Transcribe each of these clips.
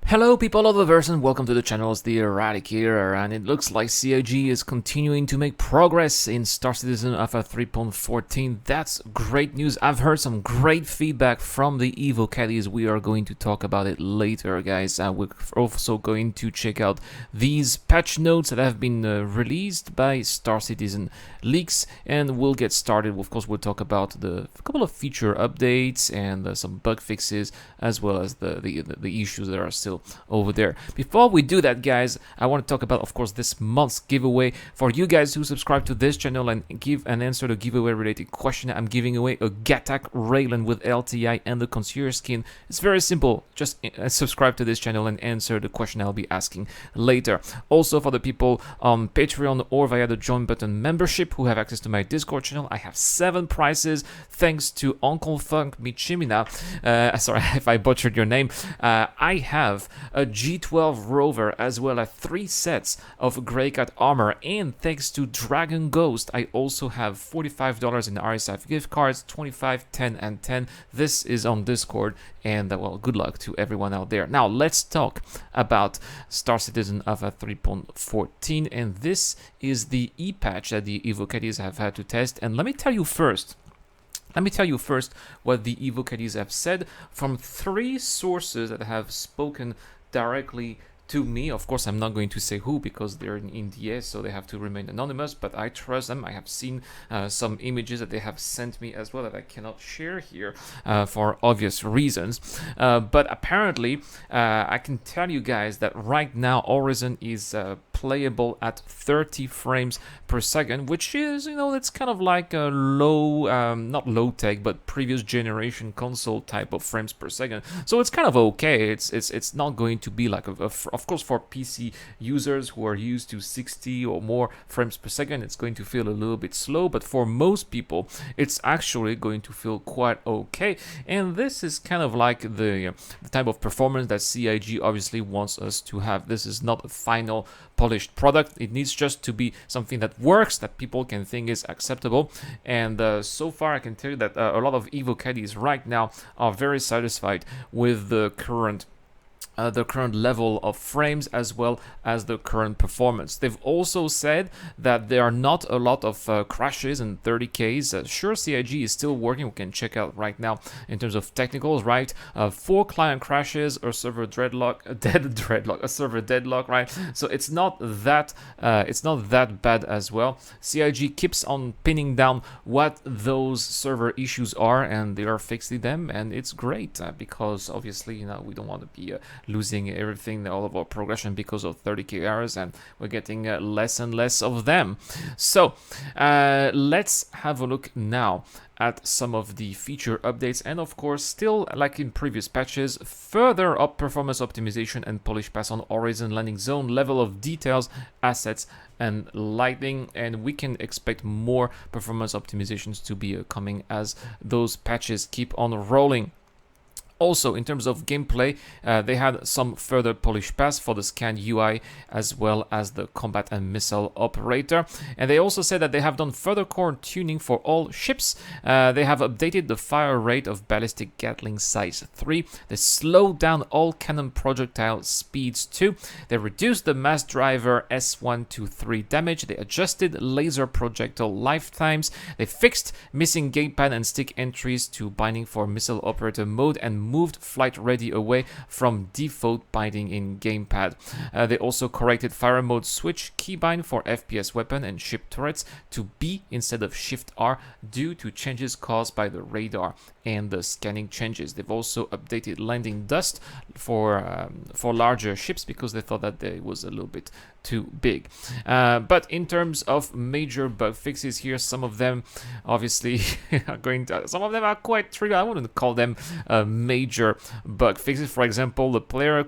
Hello people of Orison, welcome to the channel. It's the Eradicator, and it looks like CIG is continuing to make progress in Star Citizen Alpha 3.14. That's great news. I've heard some great feedback from the Evocatis. We are going to talk about it later, guys. We're also going to check out these patch notes that have been released by Star Citizen Leaks, and we'll get started. Of course, we'll talk about a couple of feature updates and some bug fixes, as well as the issues that are still over there. Before we do that, guys, I want to talk about, of course, this month's giveaway. For you guys who subscribe to this channel and give an answer to giveaway related question, I'm giving away a Gattac Raylan with LTI and the concierge skin. It's very simple. Just subscribe to this channel and answer the question I'll be asking later. Also, for the people on Patreon or via the join button membership who have access to my Discord channel, I have 7 prizes thanks to Uncle Funk Michimina. Sorry if I butchered your name. I have a G12 rover as well as 3 sets of Greycat armor, and thanks to Dragon Ghost I also have $45 in RSF gift cards, 25, 10 and 10. This is on Discord, and well, good luck to everyone out there. Now let's talk about Star Citizen Alpha 3.14, and this is the e-patch that the Evocatis have had to test. And let me tell you first what the Evocatis have said from 3 sources that have spoken directly to me. Of course, I'm not going to say who because they're in NDA, so they have to remain anonymous, but I trust them. I have seen some images that they have sent me as well that I cannot share here for obvious reasons. But apparently, I can tell you guys that right now Orison is playable at 30 frames per second, which is, it's kind of like a low, not low tech, but previous generation console type of frames per second. So it's kind of okay. It's not going to be like of course, for PC users who are used to 60 or more frames per second, it's going to feel a little bit slow, but for most people, it's actually going to feel quite okay. And this is kind of like the type of performance that CIG obviously wants us to have. This is not a final polished product. It needs just to be something that works, that people can think is acceptable. And so far, I can tell you that a lot of Evocatis right now are very satisfied with the current level of frames as well as the current performance. They've also said that there are not a lot of crashes in 30Ks. Sure, CIG is still working. We can check out right now in terms of technicals, right? 4 client crashes, a server a server deadlock, right? So it's not that bad as well. CIG keeps on pinning down what those server issues are, and they are fixing them, and it's great because obviously, we don't want to be losing everything, all of our progression because of 30k errors, and we're getting less and less of them. So let's have a look now at some of the feature updates, and of course, still like in previous patches, further up performance optimization and polish pass on Orison landing zone, level of details, assets, and lighting, and we can expect more performance optimizations to be coming as those patches keep on rolling. Also, in terms of gameplay, they had some further polish pass for the scan UI as well as the combat and missile operator. And they also said that they have done further core tuning for all ships. They have updated the fire rate of ballistic Gatling size 3. They slowed down all cannon projectile speeds too. They reduced the mass driver S1 to 3 damage. They adjusted laser projectile lifetimes. They fixed missing gamepad and stick entries to binding for missile operator mode, and moved flight ready away from default binding in gamepad. They also corrected fire mode switch keybind for FPS weapon and ship turrets to B instead of Shift R due to changes caused by the radar and the scanning changes. They've also updated landing dust for larger ships because they thought that it was a little bit too big. But in terms of major bug fixes here, some of them obviously some of them are quite trivial. I wouldn't call them major bug fixes. For example, the player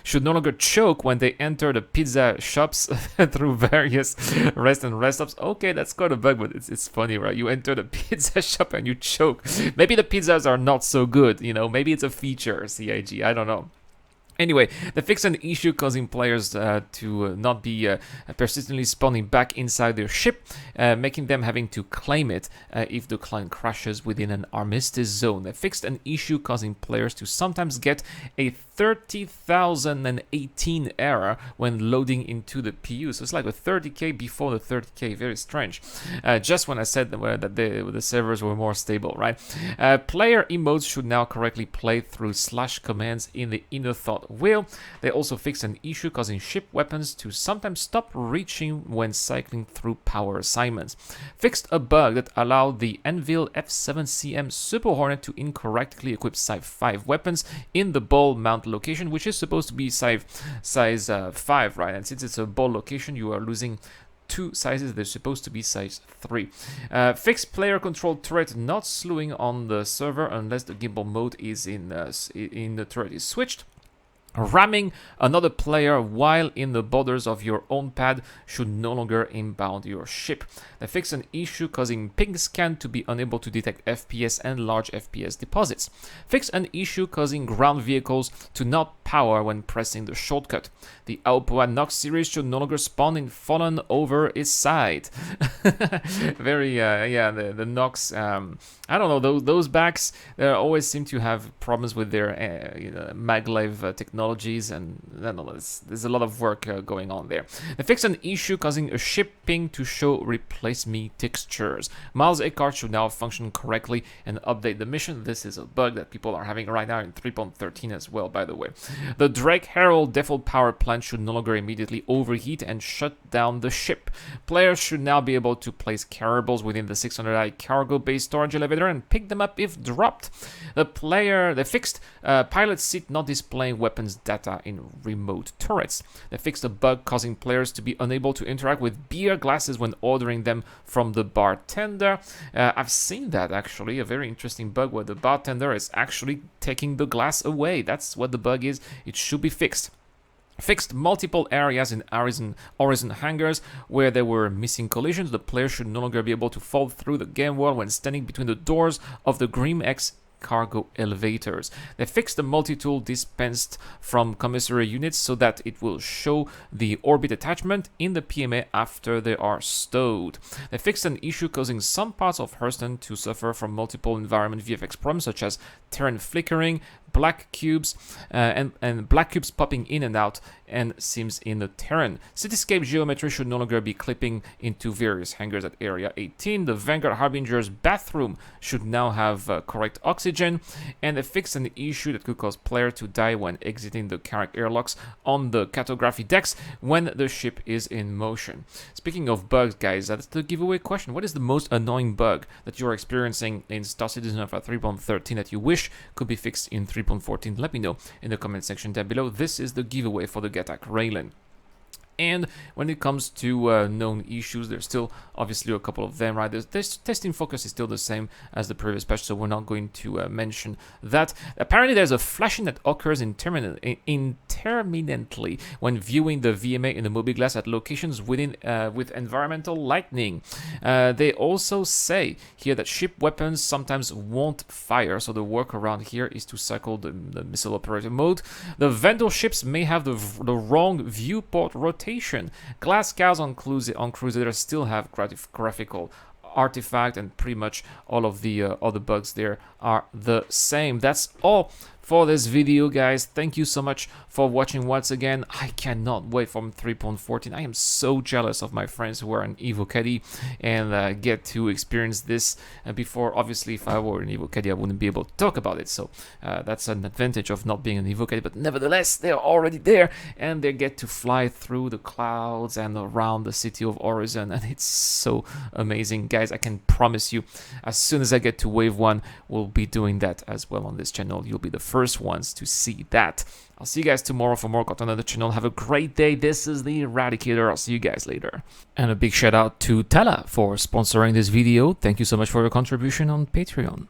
should no longer choke when they enter the pizza shops through various rest stops. Okay, that's quite a bug, but it's funny, right? You enter the pizza shop and you choke. Maybe the pizzas are not so good, maybe it's a feature, CIG, I don't know. Anyway, they fixed an issue causing players to not be persistently spawning back inside their ship, making them having to claim it if the client crashes within an armistice zone. They fixed an issue causing players to sometimes get a 30,018 error when loading into the PU. So it's like a 30k before the 30k. Very strange. Just when I said that the servers were more stable, right? Player emotes should now correctly play through / commands in the inner thought wheel. They also fixed an issue causing ship weapons to sometimes stop reaching when cycling through power assignments. Fixed a bug that allowed the Anvil F7CM Super Hornet to incorrectly equip size 5 weapons in the ball mount location, which is supposed to be size 5, right? And since it's a ball location, you are losing 2 sizes. They're supposed to be size 3. Fixed player control turret not slewing on the server unless the gimbal mode is in the turret is switched. Ramming another player while in the borders of your own pad should no longer inbound your ship. They fixed an issue causing ping scan to be unable to detect FPS and large FPS deposits. Fixed an issue causing ground vehicles to not power when pressing the shortcut. The Aopoa Nox series should no longer spawn in Fallen over its side. Very, yeah, the Nox, I don't know, those backs, they always seem to have problems with their maglev technologies, and I don't know, there's a lot of work going on there. They fixed an issue causing a ship ping to show replace me textures. Miles Eckhart should now function correctly and update the mission. This is a bug that people are having right now in 3.13 as well, by the way. The Drake Herald default power plant should no longer immediately overheat and shut down the ship. Players should now be able to place carriables within the 600i cargo bay storage elevator and pick them up if dropped. They fixed pilot seat not displaying weapons data in remote turrets. They fixed a bug causing players to be unable to interact with beer glasses when ordering them from the bartender. I've seen that actually, a very interesting bug where the bartender is actually taking the glass away. That's what the bug is. It should be fixed. Fixed multiple areas in Orison hangars where there were missing collisions. The player should no longer be able to fall through the game world when standing between the doors of the Grim X cargo elevators. They fixed the multi-tool dispensed from commissary units so that it will show the orbit attachment in the PMA after they are stowed. They fixed an issue causing some parts of Hurston to suffer from multiple environment VFX problems such as terrain flickering, black cubes, and black cubes popping in and out and seams in the terrain. Cityscape geometry should no longer be clipping into various hangars at Area 18. The Vanguard Harbinger's bathroom should now have correct oxygen, and they fixed an issue that could cause player to die when exiting the Carrack airlocks on the cartography decks when the ship is in motion. Speaking of bugs, guys, that's the giveaway question. What is the most annoying bug that you're experiencing in Star Citizen Alpha 3.13 that you wish could be fixed in 3.14? Let me know in the comment section down below. This is the giveaway for the Gattac Raylan. And when it comes to known issues, there's still obviously a couple of them, right? This testing focus is still the same as the previous patch, so we're not going to mention that. Apparently, there's a flashing that occurs intermittently when viewing the VMA in the mobi-glass at locations with environmental lightning. They also say here that ship weapons sometimes won't fire, so the workaround here is to cycle the missile operator mode. The Vandal ships may have the wrong viewport rotation. Glass cows on Crusader still have graphical artifact, and pretty much all of the other bugs there are the same. That's all for this video, guys. Thank you so much for watching once again. I cannot wait from 3.14. I am so jealous of my friends who are in Evocati and get to experience this before. Obviously, if I were in Evocati, I wouldn't be able to talk about it, so that's an advantage of not being in Evocati, but nevertheless, they're already there, and they get to fly through the clouds and around the city of Orison, and it's so amazing. Guys, I can promise you, as soon as I get to Wave 1, we'll be doing that as well on this channel. You'll be the first ones to see that. I'll see you guys tomorrow for more content on the channel. Have a great day. This is the Eradicator. I'll see you guys later. And a big shout out to Tala for sponsoring this video. Thank you so much for your contribution on Patreon.